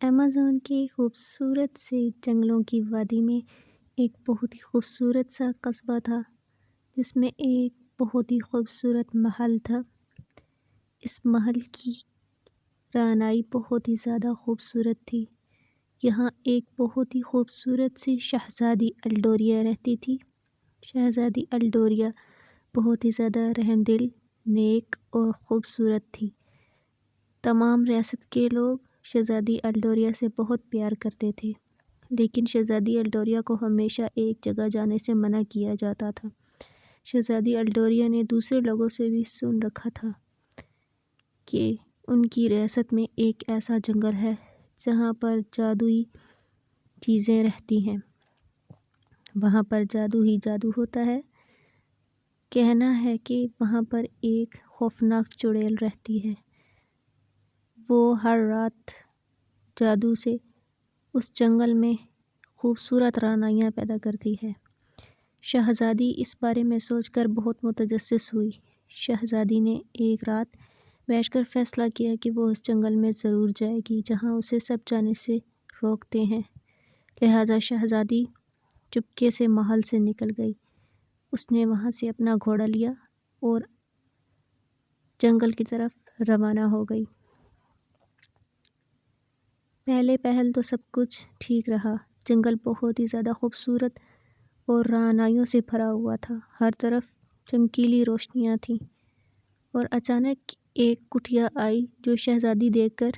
Amazon کے خوبصورت سے جنگلوں کی وادی میں ایک بہت ہی خوبصورت سا قصبہ تھا جس میں ایک بہت ہی خوبصورت محل تھا۔ اس محل کی رانائی بہت ہی زیادہ خوبصورت تھی۔ یہاں ایک بہت ہی خوبصورت سی شہزادی الڈوریا رہتی تھی۔ شہزادی الڈوریا بہت ہی زیادہ رحم دل، نیک اور خوبصورت تھی۔ تمام ریاست کے لوگ شہزادی الڈوریا سے بہت پیار کرتے تھے، لیکن شہزادی الڈوریا کو ہمیشہ ایک جگہ جانے سے منع کیا جاتا تھا۔ شہزادی الڈوریا نے دوسرے لوگوں سے بھی سن رکھا تھا کہ ان کی ریاست میں ایک ایسا جنگل ہے جہاں پر جادوئی چیزیں رہتی ہیں، وہاں پر جادو ہی جادو ہوتا ہے۔ کہنا ہے کہ وہاں پر ایک خوفناک چڑیل رہتی ہے، وہ ہر رات جادو سے اس جنگل میں خوبصورت رعنائیاں پیدا کرتی ہے۔ شہزادی اس بارے میں سوچ کر بہت متجسس ہوئی۔ شہزادی نے ایک رات بیٹھ کر فیصلہ کیا کہ وہ اس جنگل میں ضرور جائے گی جہاں اسے سب جانے سے روکتے ہیں۔ لہٰذا شہزادی چپکے سے محل سے نکل گئی۔ اس نے وہاں سے اپنا گھوڑا لیا اور جنگل کی طرف روانہ ہو گئی۔ پہلے پہل تو سب کچھ ٹھیک رہا۔ جنگل بہت ہی زیادہ خوبصورت اور رعنائیوں سے بھرا ہوا تھا۔ ہر طرف چمکیلی روشنیاں تھیں اور اچانک ایک کٹیا آئی جو شہزادی دیکھ کر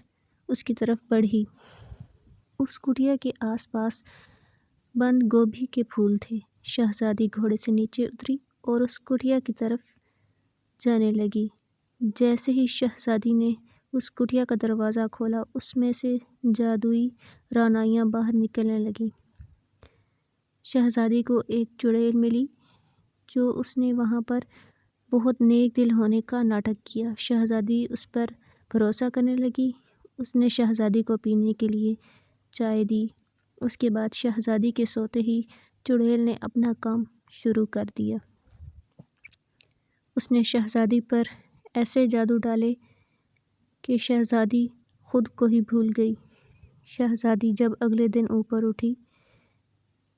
اس کی طرف بڑھی۔ اس کٹیا کے آس پاس بند گوبھی کے پھول تھے۔ شہزادی گھوڑے سے نیچے اتری اور اس کٹیا کی طرف جانے لگی۔ جیسے ہی شہزادی نے اس کٹیا کا دروازہ کھولا، اس میں سے جادوئی رعنائیاں باہر نکلنے لگیں۔ شہزادی کو ایک چڑیل ملی جو اس نے وہاں پر بہت نیک دل ہونے کا ناٹک کیا۔ شہزادی اس پر بھروسہ کرنے لگی۔ اس نے شہزادی کو پینے کے لیے چائے دی۔ اس کے بعد شہزادی کے سوتے ہی چڑیل نے اپنا کام شروع کر دیا۔ اس نے شہزادی پر ایسے جادو ڈالے کہ شہزادی خود کو ہی بھول گئی۔ شہزادی جب اگلے دن اوپر اٹھی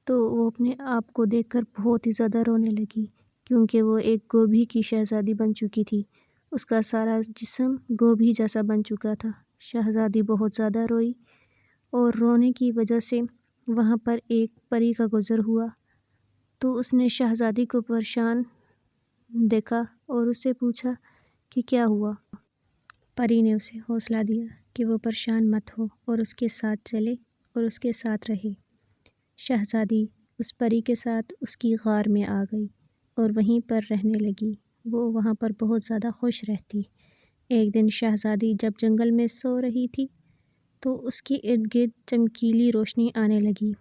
تو وہ اپنے آپ کو دیکھ کر بہت ہی زیادہ رونے لگی، کیونکہ وہ ایک گوبھی کی شہزادی بن چکی تھی۔ اس کا سارا جسم گوبھی جیسا بن چکا تھا۔ شہزادی بہت زیادہ روئی اور رونے کی وجہ سے وہاں پر ایک پری کا گزر ہوا تو اس نے شہزادی کو پریشان دیکھا اور اس سے پوچھا کہ کیا ہوا۔ پری نے اسے حوصلہ دیا کہ وہ پریشان مت ہو اور اس کے ساتھ چلے اور اس کے ساتھ رہے۔ شہزادی اس پری کے ساتھ اس کی غار میں آ گئی اور وہیں پر رہنے لگی۔ وہ وہاں پر بہت زیادہ خوش رہتی۔ ایک دن شہزادی جب جنگل میں سو رہی تھی تو اس کے ارد گرد چمکیلی روشنی آنے لگی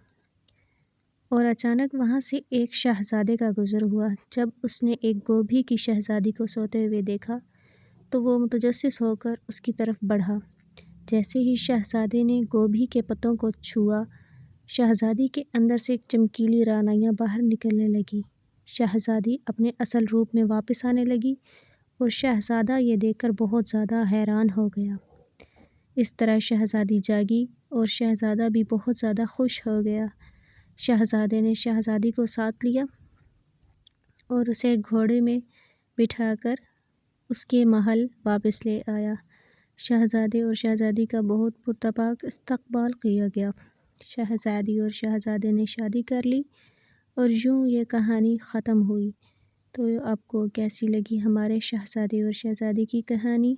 اور اچانک وہاں سے ایک شہزادے کا گزر ہوا۔ جب اس نے ایک گوبھی کی شہزادی کو سوتے ہوئے دیکھا تو وہ متجسس ہو کر اس کی طرف بڑھا۔ جیسے ہی شہزادے نے گوبھی کے پتوں کو چھوا، شہزادی کے اندر سے چمکیلی رعنائیاں باہر نکلنے لگیں۔ شہزادی اپنے اصل روپ میں واپس آنے لگی اور شہزادہ یہ دیکھ کر بہت زیادہ حیران ہو گیا۔ اس طرح شہزادی جاگی اور شہزادہ بھی بہت زیادہ خوش ہو گیا۔ شہزادے نے شہزادی کو ساتھ لیا اور اسے گھوڑے میں بٹھا کر اس کے محل واپس لے آیا۔ شہزادے اور شہزادی کا بہت پرتپاک استقبال کیا گیا۔ شہزادی اور شہزادے نے شادی کر لی اور یوں یہ کہانی ختم ہوئی۔ تو آپ کو کیسی لگی ہمارے شہزادے اور شہزادی کی کہانی؟